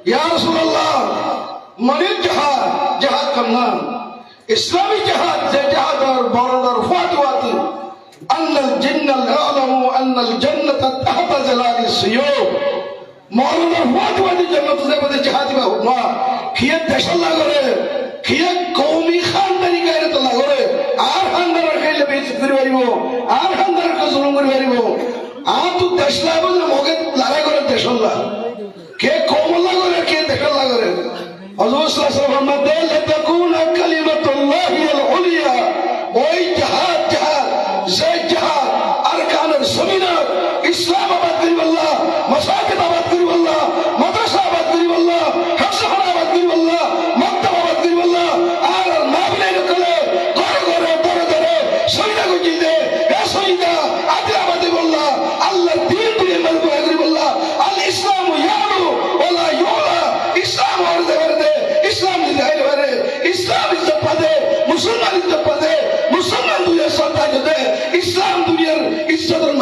ইয়া রাসূলুল্লাহ মানে জিহাদ জিহাদ করনা ইসলামী জিহাদ যে জিহাদ আর বড়দার ফাতওয়াতি আন্নাল জিন্নাল আলামু আন্নাল জান্নাতা তাহতা জালালিস সিয়ুব মওলানা ফাতওয়াতি জান্নাত যে জিহাদি বা হুকমা খিয়ে দেশাল্লাহ করে খিয়ে কওমি খানদানি গায়রত আল্লাহ করে আর খানদানের খাইলে বেইজ্জত করে পারিব আর খানদানের কে জুলুম করে পারিব আর তো দেশলা বলে মগে লড়াই করে দেশাল্লাহ কে কওমল্লাহ করে কে দেশাল্লাহ করে হযরত সাল্লাল্লাহু আলাইহি ওয়াসাল্লাম লাতাকুনা কালিমাতুল্লাহিল উলিয়া ওই জিহাদ জিহাদ যে জিহাদ আরকানের জমিনের ইসলাম আবাদ করিব আল্লাহ মাসাজিদ আবাদ করিব আল্লাহ মাদ্রাসা আবাদ করিব আল্লাহ হাফসাখানা আবাদ করিব আল্লাহ মাকতাব আবাদ করিব আল্লাহ আর মাহফিলের করে ঘরে ঘরে দরে দরে শহীদা গজিলে এ শহীদা আদি আবাদ করিব আল্লাহ আল্লাহ দ্বীন দিয়ে মারব করিব আল্লাহ আল ইসলাম ইয়ালু ওয়ালা ইউলা ইসলাম ওরদে ওরদে ইসলাম দিহাইল ওরে ইসলাম ইজ্জত পাদে মুসলমান ইজ্জত পাদে মুসলমান দুনিয়া সরকার দে ইসলাম দুনিয়ার ইজ্জতের